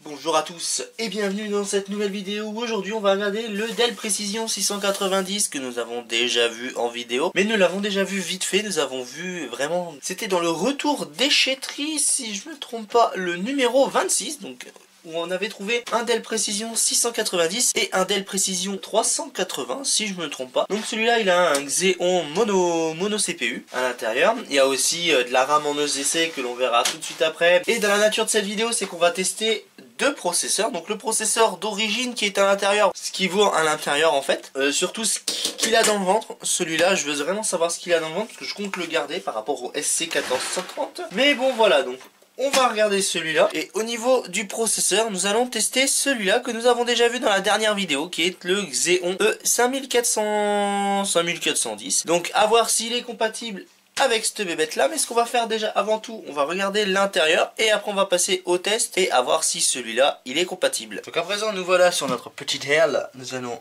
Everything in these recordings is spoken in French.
Bonjour à tous et bienvenue dans cette nouvelle vidéo où aujourd'hui on va regarder le Dell Precision 690 que nous avons déjà vu en vidéo. Mais nous l'avons déjà vu vite fait, nous avons vu vraiment... C'était dans le retour déchetterie, si je ne me trompe pas, le numéro 26, donc... où on avait trouvé un Dell Precision 690 et un Dell Precision 380 si je me trompe pas. Donc celui-là il a un Xeon mono CPU à l'intérieur. Il y a aussi de la RAM en ESC que l'on verra tout de suite après. Et dans la nature de cette vidéo c'est qu'on va tester deux processeurs. Donc le processeur d'origine qui est à l'intérieur, ce qui vaut à l'intérieur en fait. Surtout ce qu'il a dans le ventre. Celui-là je veux vraiment savoir ce qu'il a dans le ventre parce que je compte le garder par rapport au SC1430. Mais bon voilà, donc on va regarder celui-là. Et au niveau du processeur, nous allons tester celui-là que nous avons déjà vu dans la dernière vidéo, qui est le Xeon E5410. Donc à voir s'il est compatible avec cette bébête là. Mais ce qu'on va faire déjà avant tout, on va regarder l'intérieur et après on va passer au test et à voir si celui-là il est compatible. Donc à présent nous voilà sur notre petite aile. Nous allons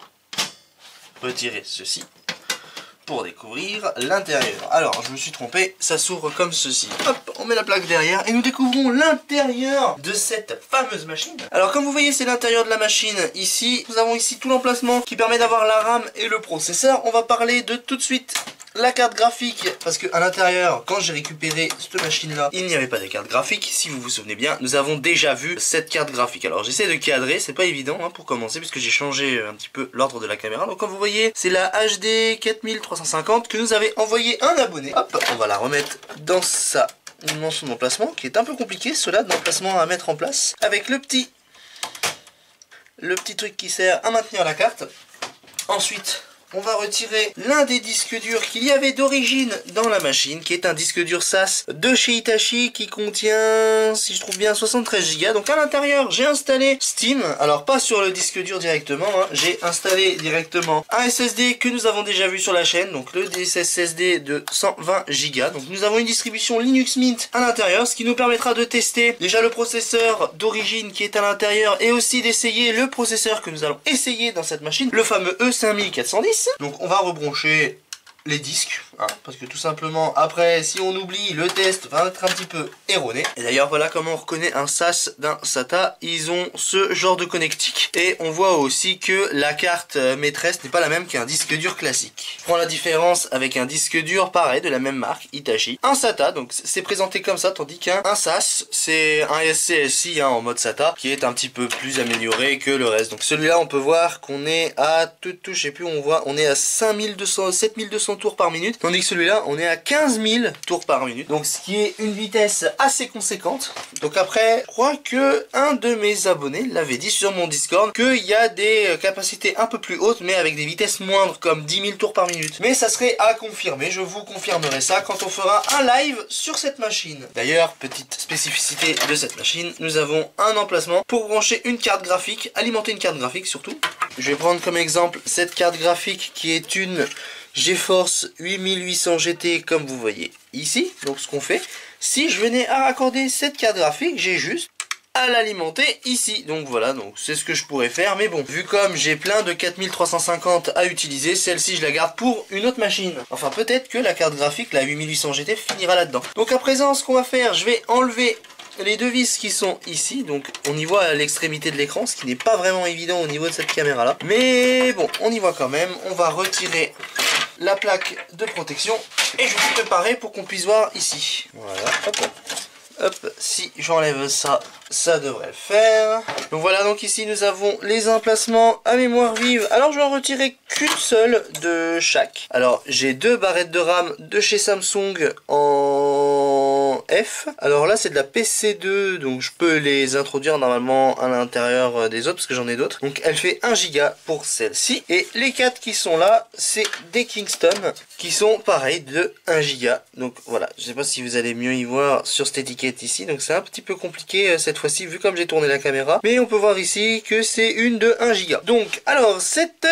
retirer ceci pour découvrir l'intérieur. Alors je me suis trompé, ça s'ouvre comme ceci. Hop, on met la plaque derrière et nous découvrons l'intérieur de cette fameuse machine. Alors comme vous voyez c'est l'intérieur de la machine ici. Nous avons ici tout l'emplacement qui permet d'avoir la RAM et le processeur. On va parler de tout de suite la carte graphique, parce que à l'intérieur, quand j'ai récupéré cette machine là, il n'y avait pas de carte graphique. Si vous vous souvenez bien, nous avons déjà vu cette carte graphique. Alors j'essaie de cadrer, c'est pas évident pour commencer, puisque j'ai changé un petit peu l'ordre de la caméra. Donc comme vous voyez, c'est la HD 4350 que nous avait envoyé un abonné. Hop, on va la remettre dans son emplacement, qui est un peu compliqué, cela d'emplacement à mettre en place, avec le petit truc qui sert à maintenir la carte. Ensuite, on va retirer l'un des disques durs qu'il y avait d'origine dans la machine, qui est un disque dur SAS de chez Hitachi qui contient, si je trouve bien, 73 Go. Donc à l'intérieur, j'ai installé Steam. Alors pas sur le disque dur directement, j'ai installé directement un SSD que nous avons déjà vu sur la chaîne, donc le SSD de 120 Go. Donc nous avons une distribution Linux Mint à l'intérieur, ce qui nous permettra de tester déjà le processeur d'origine qui est à l'intérieur et aussi d'essayer le processeur que nous allons essayer dans cette machine, le fameux E5410. Donc on va rebrancher les disques, parce que tout simplement après si on oublie, le test va être un petit peu erroné. Et d'ailleurs voilà comment on reconnaît un SAS d'un SATA. Ils ont ce genre de connectique et on voit aussi que la carte maîtresse n'est pas la même qu'un disque dur classique. Je prends la différence avec un disque dur pareil de la même marque, Hitachi. Un SATA donc c'est présenté comme ça, tandis qu'un SAS c'est un SCSI en mode SATA qui est un petit peu plus amélioré que le reste. Donc celui-là on peut voir qu'on est à je sais plus, on est à 7200 tours par minute, tandis que celui-là on est à 15 000 tours par minute, donc ce qui est une vitesse assez conséquente. Donc après, je crois que un de mes abonnés l'avait dit sur mon Discord qu'il y a des capacités un peu plus hautes mais avec des vitesses moindres comme 10 000 tours par minute. Mais ça serait à confirmer, je vous confirmerai ça quand on fera un live sur cette machine. D'ailleurs, petite spécificité de cette machine, nous avons un emplacement pour brancher une carte graphique, alimenter une carte graphique surtout. Je vais prendre comme exemple cette carte graphique qui est une GeForce 8800 GT comme vous voyez ici. Donc ce qu'on fait, si je venais à raccorder cette carte graphique, j'ai juste à l'alimenter ici. Donc voilà, donc c'est ce que je pourrais faire. Mais bon, vu comme j'ai plein de 4350 à utiliser, celle-ci je la garde pour une autre machine. Enfin peut-être que la carte graphique, la 8800 GT finira là-dedans. Donc à présent ce qu'on va faire, je vais enlever les deux vis qui sont ici, donc on y voit à l'extrémité de l'écran, ce qui n'est pas vraiment évident au niveau de cette caméra là, mais bon on y voit quand même. On va retirer la plaque de protection et je vais préparer pour qu'on puisse voir ici. Voilà, hop, si j'enlève ça, ça devrait le faire. Donc voilà, donc ici nous avons les emplacements à mémoire vive. Alors je vais en retirer qu'une seule de chaque. Alors j'ai deux barrettes de RAM de chez Samsung en F. Alors là c'est de la PC2, donc je peux les introduire normalement à l'intérieur des autres parce que j'en ai d'autres. Donc elle fait 1 Go pour celle-ci. Et les 4 qui sont là, c'est des Kingston qui sont pareils de 1 Go. Donc voilà, je sais pas si vous allez mieux y voir sur cette étiquette ici. Donc c'est un petit peu compliqué cette fois-ci vu comme j'ai tourné la caméra. Mais on peut voir ici que c'est une de 1 Go. Donc alors cette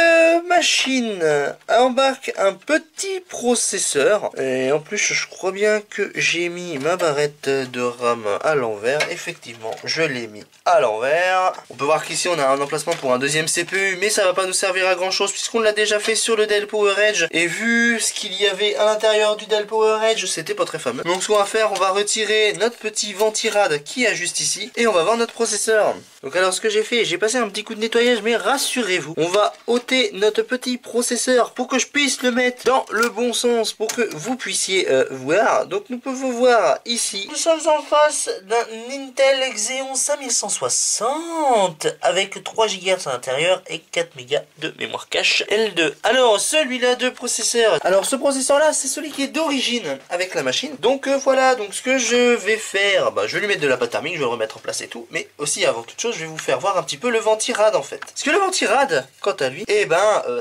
machine embarque un petit processeur. Et en plus je crois bien que j'ai mis ma barrette de RAM à l'envers. Effectivement je l'ai mis à l'envers. On peut voir qu'ici on a un emplacement pour un deuxième CPU. Mais ça va pas nous servir à grand chose puisqu'on l'a déjà fait sur le Dell PowerEdge. Et vu ce qu'il y avait à l'intérieur du Dell PowerEdge, c'était pas très fameux. Donc ce qu'on va faire, on va retirer notre petit ventirad qui est juste ici. Et on va voir notre processeur. Donc alors ce que j'ai fait, j'ai passé un petit coup de nettoyage, mais rassurez-vous, on va ôter notre petit processeur pour que je puisse le mettre dans le bon sens, pour que vous puissiez voir. Donc nous pouvons voir ici, nous sommes en face d'un Intel Xeon 5160 avec 3 GHz à l'intérieur et 4 Go de mémoire cache L2. Alors celui-là de processeur, alors ce processeur là c'est celui qui est d'origine avec la machine. Donc voilà, donc ce que je vais faire, je vais lui mettre de la pâte thermique, je vais le remettre en place et tout, mais aussi avant toute chose je vais vous faire voir un petit peu le ventirad en fait. Parce que le ventirad, quant à lui,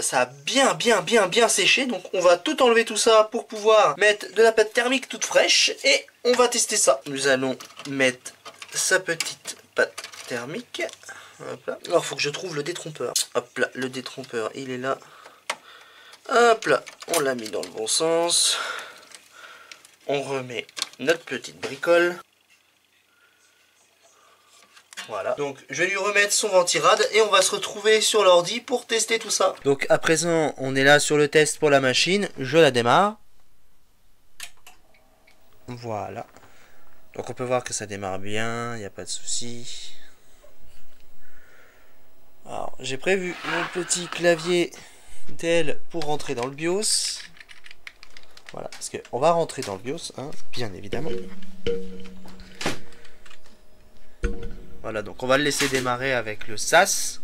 ça a bien séché, donc on va tout enlever tout ça pour pouvoir mettre de la pâte thermique toute fraîche et on va tester ça. Nous allons mettre sa petite pâte thermique. Hop là. Alors faut que je trouve le détrompeur. Hop là, le détrompeur il est là. Hop là, on l'a mis dans le bon sens. On remet notre petite bricole. Voilà, donc je vais lui remettre son ventirad et on va se retrouver sur l'ordi pour tester tout ça. Donc à présent, on est là sur le test pour la machine. Je la démarre. Voilà. Donc on peut voir que ça démarre bien, il n'y a pas de souci. Alors j'ai prévu mon petit clavier Dell pour rentrer dans le BIOS. Voilà, parce qu'on va rentrer dans le BIOS, hein, bien évidemment. Voilà, donc on va le laisser démarrer avec le SAS.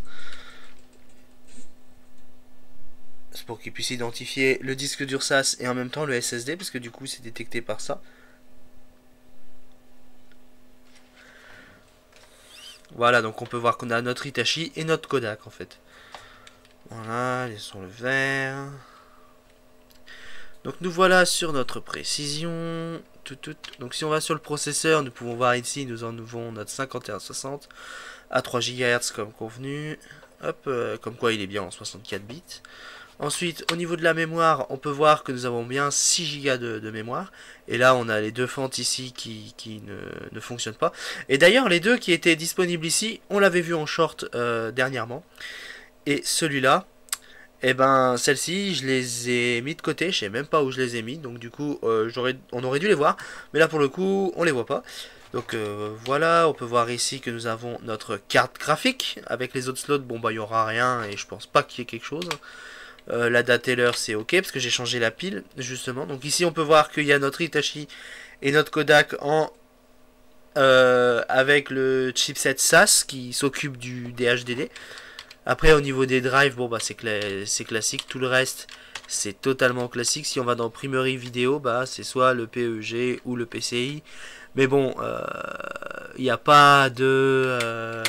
C'est pour qu'il puisse identifier le disque dur SAS et en même temps le SSD, parce que du coup c'est détecté par ça. Voilà, donc on peut voir qu'on a notre Hitachi et notre Kodak en fait. Voilà, laissons le vert. Donc nous voilà sur notre précision. Donc si on va sur le processeur, nous pouvons voir ici, nous en avons notre 5160 à 3 GHz comme convenu. Hop, comme quoi il est bien en 64 bits. Ensuite, au niveau de la mémoire, on peut voir que nous avons bien 6 Go de mémoire. Et là, on a les deux fentes ici qui ne fonctionnent pas. Et d'ailleurs, les deux qui étaient disponibles ici, on l'avait vu en short dernièrement. Et celui-là, celles-ci, je les ai mis de côté. Je sais même pas où je les ai mis. Donc du coup, on aurait dû les voir. Mais là, pour le coup, on les voit pas. Donc voilà, on peut voir ici que nous avons notre carte graphique. Avec les autres slots, bon il n'y aura rien et je pense pas qu'il y ait quelque chose. La date et l'heure c'est ok parce que j'ai changé la pile justement. Donc ici on peut voir qu'il y a notre Hitachi et notre Kodak avec le chipset SAS qui s'occupe des HDD. Après au niveau des drives, c'est classique. Tout le reste c'est totalement classique. Si on va dans Primerie Vidéo, c'est soit le PEG ou le PCI. Mais bon, il n'y a pas de...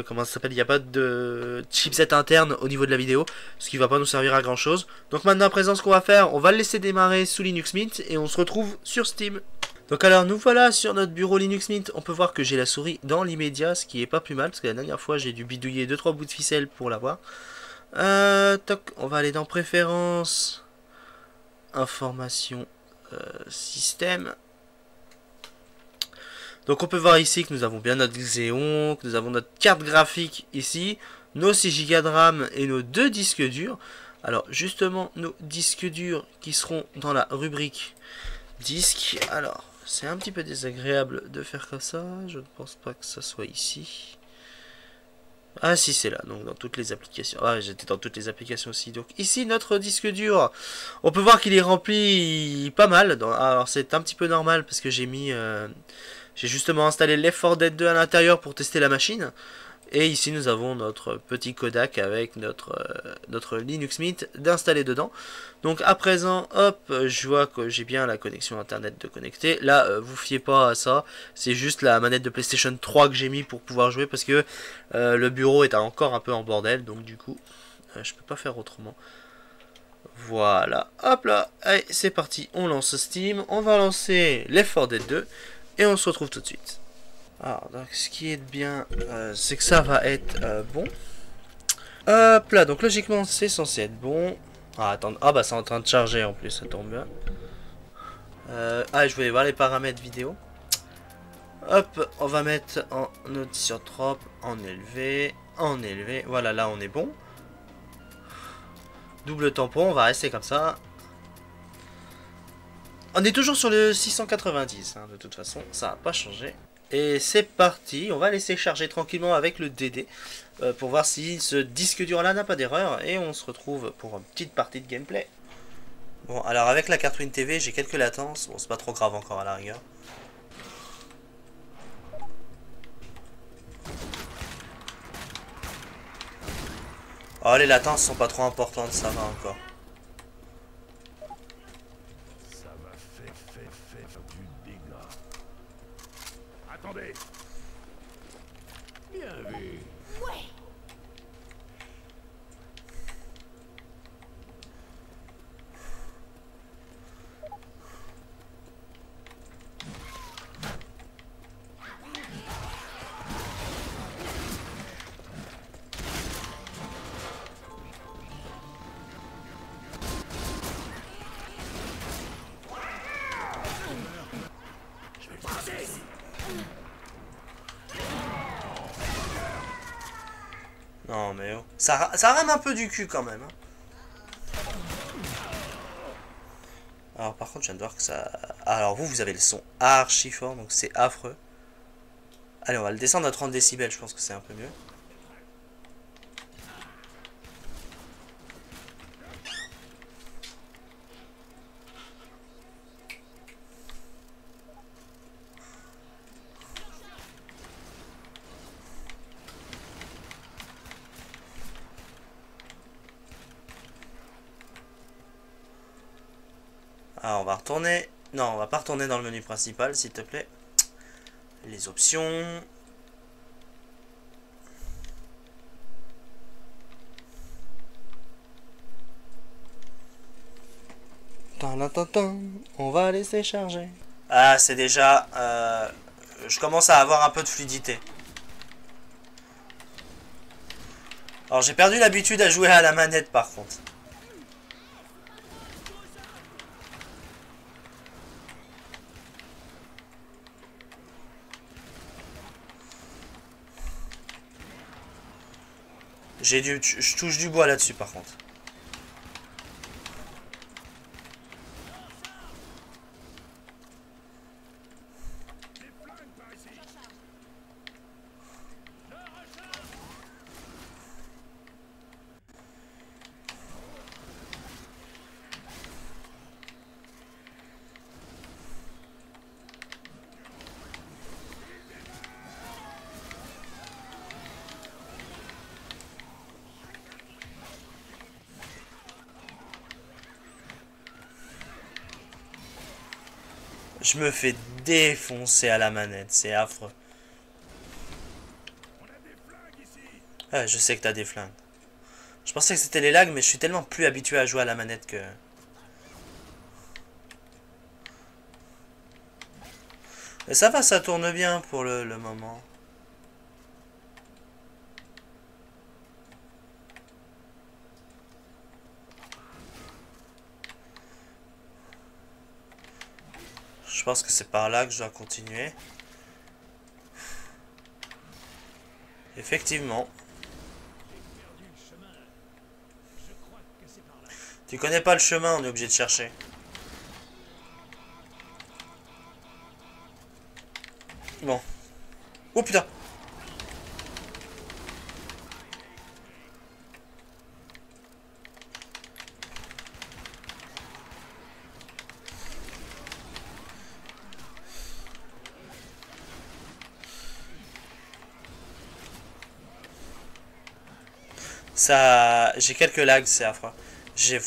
comment ça s'appelle, il n'y a pas de chipset interne au niveau de la vidéo, ce qui va pas nous servir à grand chose. Donc maintenant à présent ce qu'on va faire, on va le laisser démarrer sous Linux Mint et on se retrouve sur Steam. Donc alors nous voilà sur notre bureau Linux Mint, on peut voir que j'ai la souris dans l'immédiat, ce qui est pas plus mal, parce que la dernière fois j'ai dû bidouiller 2-3 bouts de ficelle pour l'avoir. Toc, on va aller dans préférences, information, système. Donc on peut voir ici que nous avons bien notre Xeon, que nous avons notre carte graphique ici, nos 6 Go de RAM et nos 2 disques durs. Alors justement nos disques durs qui seront dans la rubrique disque. Alors c'est un petit peu désagréable de faire comme ça, je ne pense pas que ça soit ici. Ah si c'est là, donc dans toutes les applications. Ah j'étais dans toutes les applications aussi. Donc ici notre disque dur, on peut voir qu'il est rempli pas mal. Alors c'est un petit peu normal parce que j'ai mis... j'ai justement installé Left 4 Dead 2 à l'intérieur pour tester la machine. Et ici nous avons notre petit Kodak avec notre Linux Mint d'installer dedans. Donc à présent, hop, je vois que j'ai bien la connexion internet de connecter. Là, vous fiez pas à ça. C'est juste la manette de PlayStation 3 que j'ai mis pour pouvoir jouer. Parce que le bureau est encore un peu en bordel. Donc du coup, je peux pas faire autrement. Voilà, hop là, allez, c'est parti. On lance Steam. On va lancer Left 4 Dead 2. Et on se retrouve tout de suite. Alors, donc, ce qui est bien, c'est que ça va être bon. Hop là, donc logiquement, c'est censé être bon. Ah, attends, c'est en train de charger en plus, ça tombe bien. Je voulais voir les paramètres vidéo. Hop, on va mettre en isotrope, en élevé. Voilà, là, on est bon. Double tampon, on va rester comme ça. On est toujours sur le 690, hein, de toute façon, ça n'a pas changé. Et c'est parti, on va laisser charger tranquillement avec le DD pour voir si ce disque dur là n'a pas d'erreur et on se retrouve pour une petite partie de gameplay. Bon, alors avec la carte Win TV, j'ai quelques latences, bon c'est pas trop grave encore à la rigueur. Oh, les latences sont pas trop importantes, ça va encore. Ça va faire du dégât. Attendez. Bien vu. Ouais. Non mais oh. Ça rame un peu du cul quand même. Hein. Alors par contre je viens de voir que ça... Alors vous avez le son archi fort, donc c'est affreux. Allez, on va le descendre à 30 décibels, je pense que c'est un peu mieux. Alors on va retourner... Non, on va pas retourner dans le menu principal, s'il te plaît. Les options... On va laisser charger. Ah, c'est déjà... je commence à avoir un peu de fluidité. Alors j'ai perdu l'habitude à jouer à la manette par contre. Je touche du bois là-dessus par contre. Je me fais défoncer à la manette, c'est affreux. Ah, je sais que t'as des flingues. Je pensais que c'était les lags, mais je suis tellement plus habitué à jouer à la manette que... Mais ça va, ça tourne bien pour le moment. Je pense que c'est par là que je dois continuer. Effectivement. Tu connais pas le chemin, on est obligé de chercher. Bon. Oh putain. Ça, j'ai quelques lags, c'est affreux. J'ai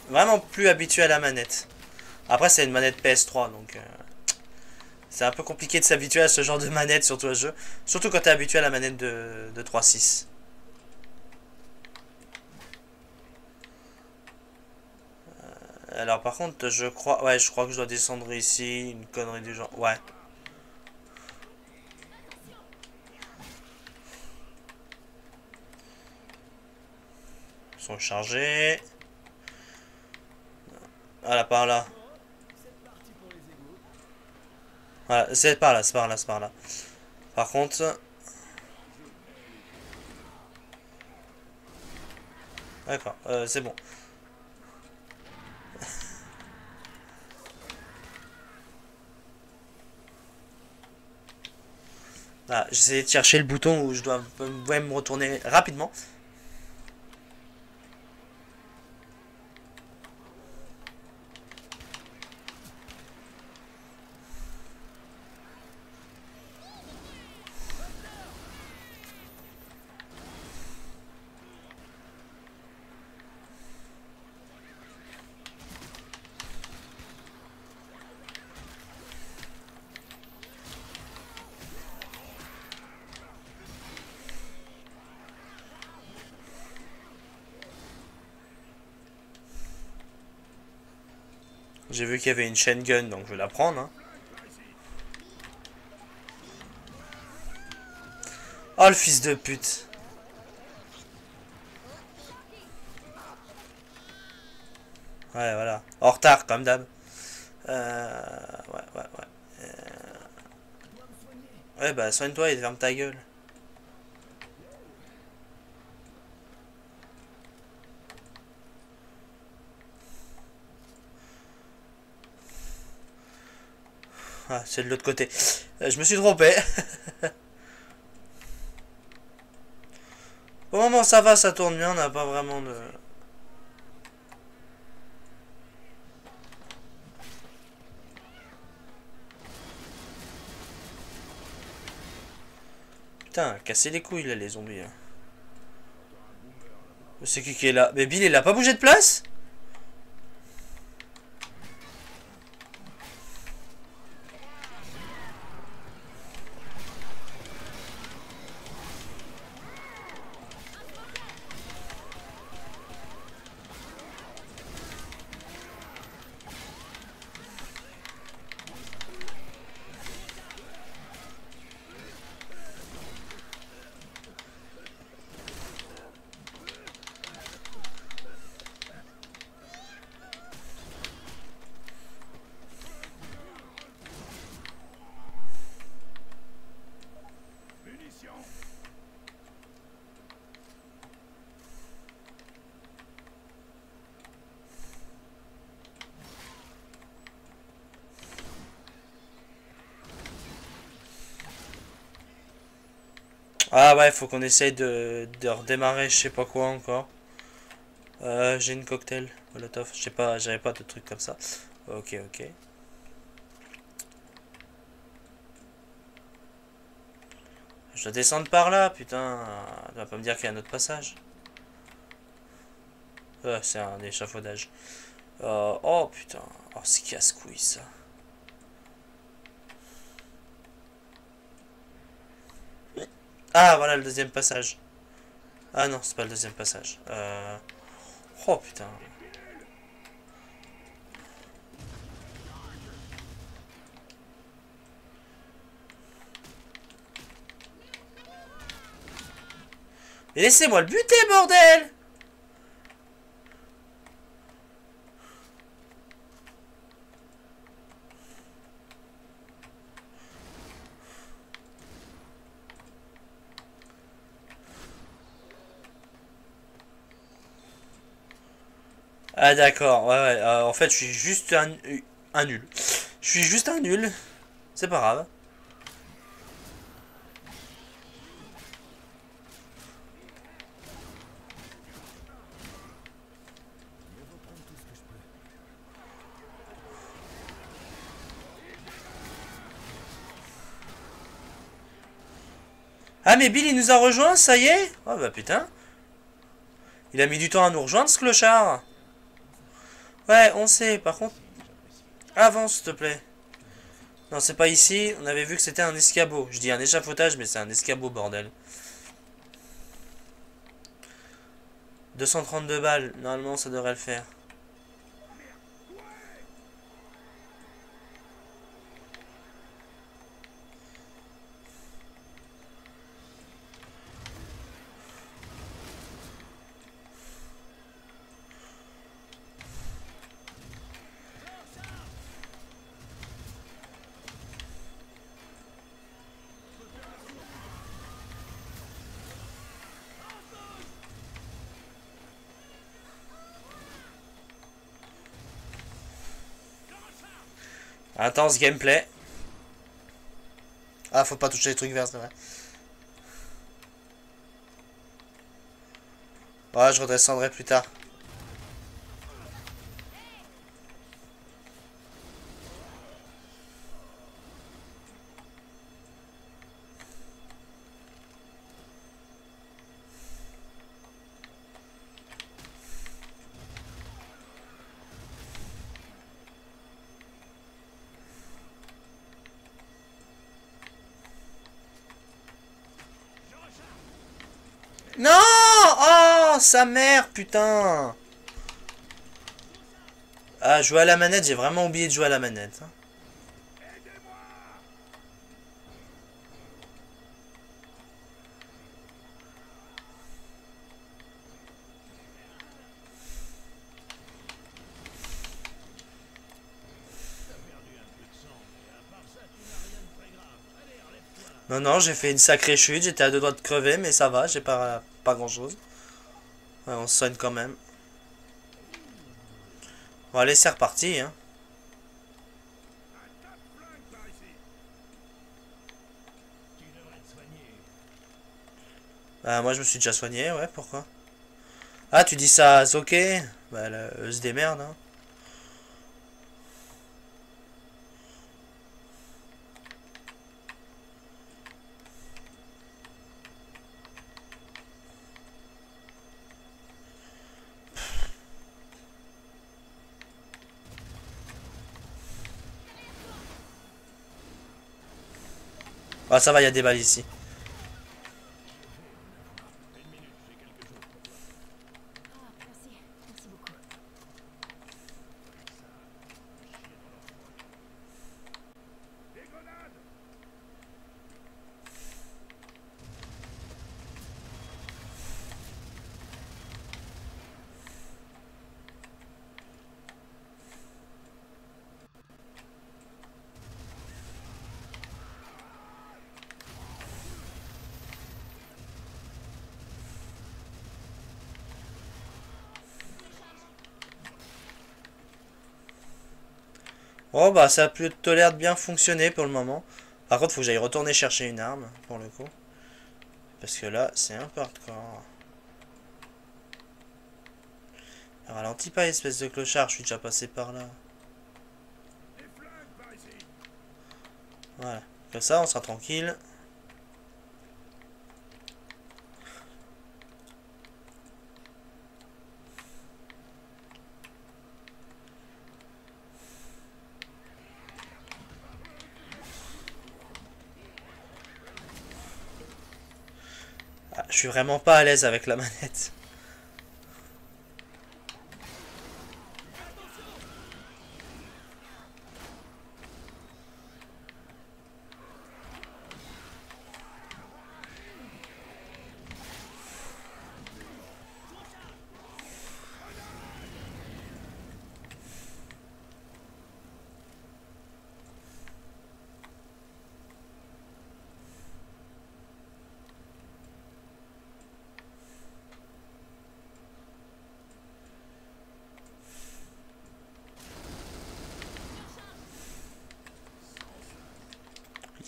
vraiment plus habitué à la manette. Après, c'est une manette PS3, donc c'est un peu compliqué de s'habituer à ce genre de manette, surtout à ce jeu. Surtout quand t'es habitué à la manette de 3.6. Alors par contre, je crois que je dois descendre ici, une connerie du genre. Ouais. Ils sont chargés. Voilà, par là. Voilà, c'est par là, c'est par là, c'est par là. Par contre... D'accord, c'est bon. Ah, j'essayais de chercher le bouton où je dois me retourner rapidement. J'ai vu qu'il y avait une chain gun, donc je vais la prendre. Hein. Oh le fils de pute. Ouais, voilà. En retard, comme d'hab. Ouais. Ouais, bah soigne-toi et ferme ta gueule. Ah, c'est de l'autre côté. Je me suis trompé. Au moment ça va, ça tourne bien, on n'a pas vraiment de... Putain, cassez les couilles là les zombies. Hein. C'est qui est là? Mais Bill il a pas bougé de place? Ah ouais, faut qu'on essaye de redémarrer je sais pas quoi encore. J'ai une cocktail, molotov, je sais pas, j'avais pas de trucs comme ça. Ok. Je dois descendre par là, putain. Tu vas pas me dire qu'il y a un autre passage. C'est un échafaudage. Oh putain, oh c'est casse-couille ça. Ah voilà le deuxième passage. Ah non, c'est pas le deuxième passage. Oh putain. Mais laissez-moi le buter, bordel! Ah d'accord, ouais. En fait, je suis juste un nul. Je suis juste un nul. C'est pas grave. Ah mais Bill il nous a rejoint, ça y est? Oh bah putain. Il a mis du temps à nous rejoindre ce clochard. Ouais, on sait, par contre... Avance s'il te plaît. Non, c'est pas ici, on avait vu que c'était un escabeau. Je dis un échafaudage, mais c'est un escabeau, bordel. 232 balles, normalement ça devrait le faire. Intense gameplay. Ah, faut pas toucher les trucs verts, c'est vrai. Ouais, je redescendrai plus tard. Non! Oh, sa mère, putain! Ah, jouer à la manette, j'ai vraiment oublié de jouer à la manette. Hein. Non, non, j'ai fait une sacrée chute, j'étais à deux doigts de crever, mais ça va, j'ai pas grand chose. Ouais, on se soigne quand même. Bon, allez, c'est reparti. Hein. Bah, moi je me suis déjà soigné, ouais, pourquoi? Ah, tu dis ça à Zoké? Bah, elle se démerde, hein. Ah, ça va, il y a des balles ici. Oh, bah, ça a plutôt l'air de bien fonctionner pour le moment. Par contre, faut que j'aille retourner chercher une arme, pour le coup. Parce que là, c'est un peu hardcore. Ralentis pas, espèce de clochard, je suis déjà passé par là. Voilà. Comme ça, on sera tranquille. Ah, je suis vraiment pas à l'aise avec la manette.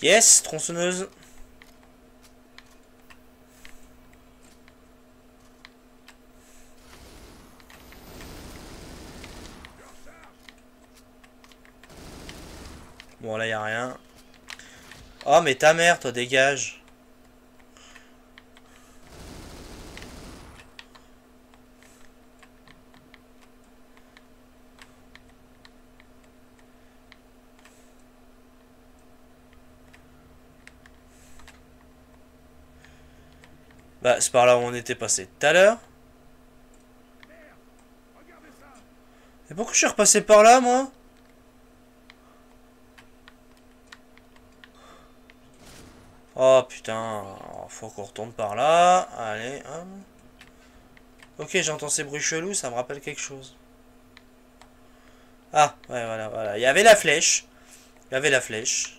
Yes, tronçonneuse. Bon, là, y a rien. Oh, mais ta mère, toi, dégage. Bah, c'est par là où on était passé tout à l'heure. Et pourquoi je suis repassé par là, moi? Oh, putain. Faut qu'on retourne par là. Allez, hop. Ok, j'entends ces bruits chelous, ça me rappelle quelque chose. Ah, ouais, voilà, voilà. Il y avait la flèche. Il y avait la flèche.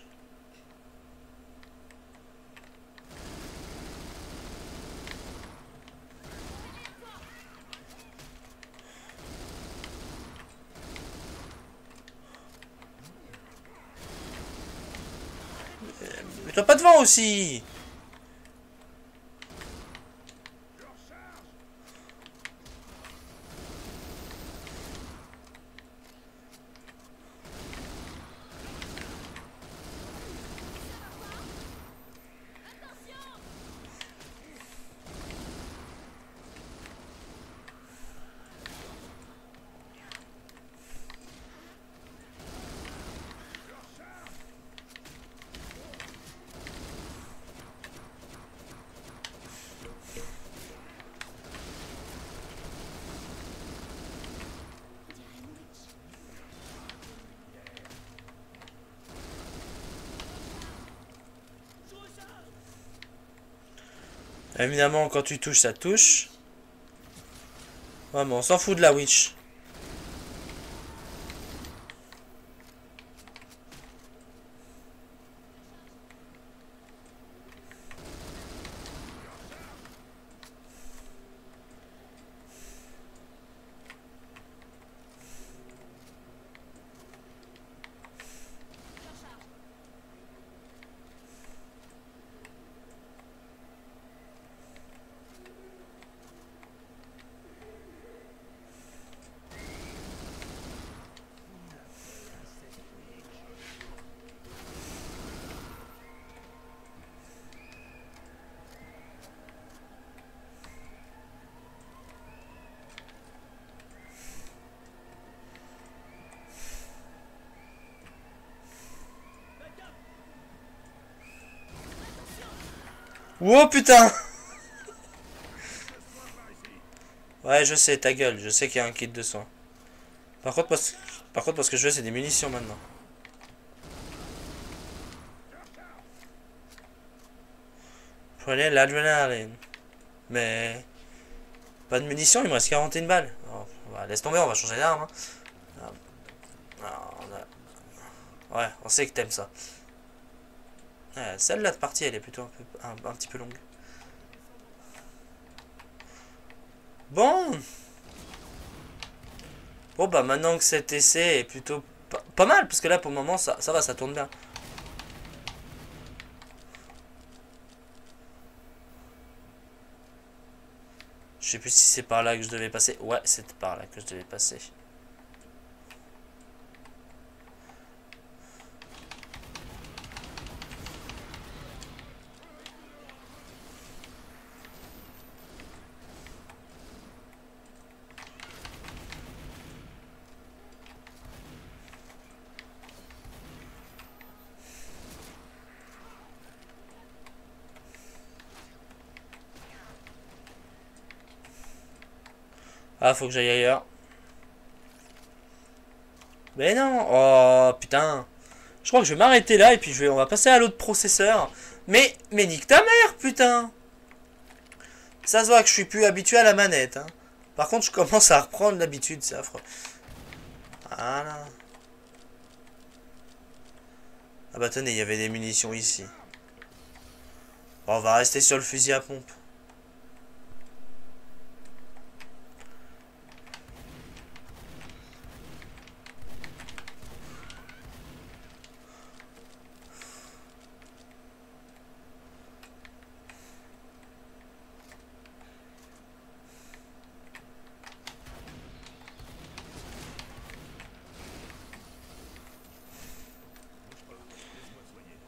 Mets-toi pas devant aussi. Évidemment, quand tu touches, ça touche. Ouais, mais on s'en fout de la witch. Oh putain. Ouais, je sais, ta gueule. Je sais qu'il y a un kit de soin. Par contre, parce que je veux, c'est des munitions maintenant. Prenez l'adrénaline. Mais... Pas de munitions, il me reste 41 balles. Oh, bah, laisse tomber, on va changer d'arme. Hein. Ouais, on sait que t'aimes ça. Celle-là de partie, elle est plutôt un petit peu longue. Bon. Bon, bah maintenant que cet essai est plutôt pas mal, parce que là, pour le moment, ça va, ça tourne bien. Je sais plus si c'est par là que je devais passer. Ouais, c'est par là que je devais passer. Ah, faut que j'aille ailleurs. Mais non. Oh, putain. Je crois que je vais m'arrêter là et puis on va passer à l'autre processeur. Mais nique ta mère, putain. Ça se voit que je suis plus habitué à la manette. Hein. Par contre, je commence à reprendre l'habitude, c'est affreux. Voilà. Ah bah tenez, il y avait des munitions ici. Bon, on va rester sur le fusil à pompe.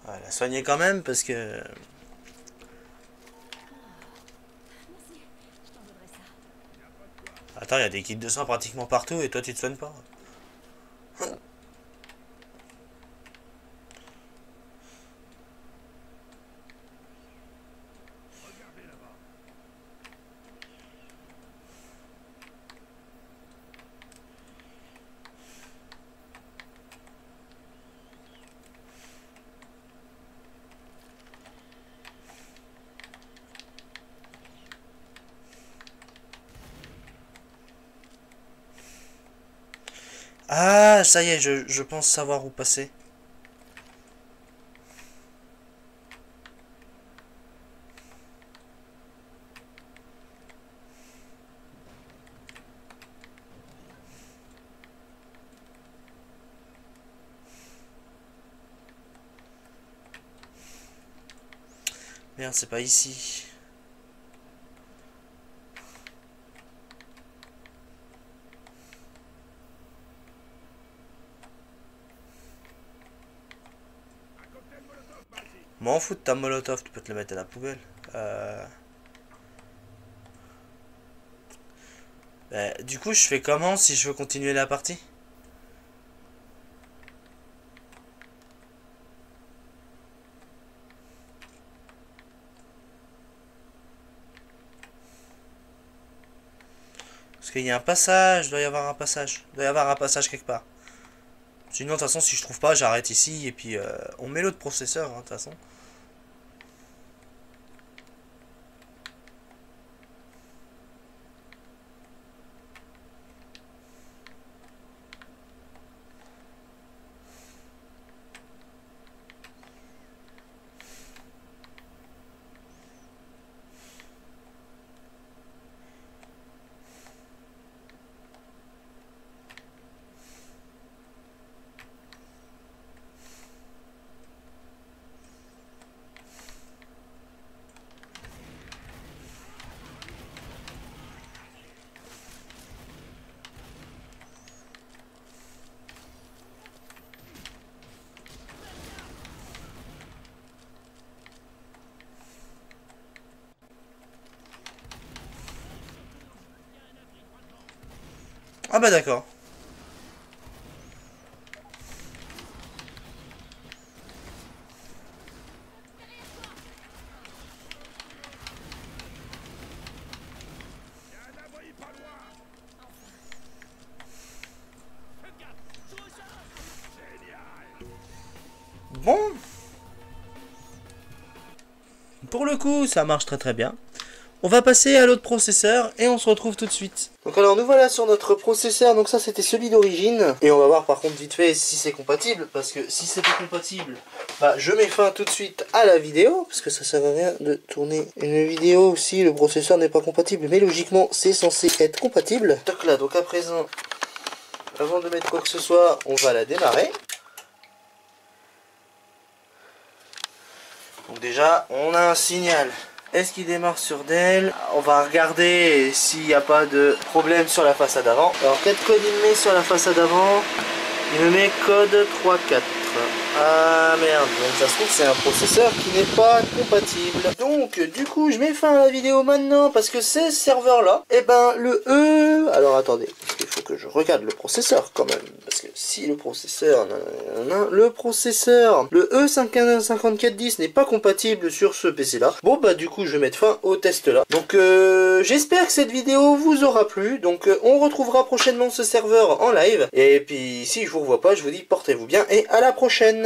Ouais, la soigner quand même parce que... Attends, il y a des kits de soins pratiquement partout et toi tu te soignes pas. Ah, ça y est, je pense savoir où passer. Merde, c'est pas ici. M'en fous de ta molotov, tu peux te le mettre à la poubelle. Du coup, je fais comment si je veux continuer la partie? Parce qu'il y a un passage, il doit y avoir un passage. Il doit y avoir un passage quelque part. Sinon, de toute façon, si je trouve pas, j'arrête ici et puis on met l'autre processeur, hein, de toute façon. Ah bah d'accord. Bon. Pour le coup, ça marche très très bien. On va passer à l'autre processeur et on se retrouve tout de suite. Donc alors nous voilà sur notre processeur, donc ça c'était celui d'origine. Et on va voir par contre vite fait si c'est compatible, parce que si c'est pas compatible, bah je mets fin tout de suite à la vidéo, parce que ça sert à rien de tourner une vidéo si le processeur n'est pas compatible. Mais logiquement c'est censé être compatible. Donc là, donc à présent, avant de mettre quoi que ce soit, on va la démarrer. Donc déjà, on a un signal. Est-ce qu'il démarre sur Dell? On va regarder s'il n'y a pas de problème sur la façade avant. Alors quel code il met sur la façade avant? Il me met code 3.4. Ah merde, donc ça se trouve c'est un processeur qui n'est pas compatible. Donc du coup je mets fin à la vidéo maintenant parce que ces serveurs là, et ben le E... Alors attendez, il faut que je regarde le processeur quand même. Parce que si le processeur... le E5410 n'est pas compatible sur ce PC là. Bon bah du coup je vais mettre fin au test là. Donc j'espère que cette vidéo vous aura plu. Donc on retrouvera prochainement ce serveur en live. Et puis si je vous revois pas, je vous dis portez-vous bien et à la prochaine.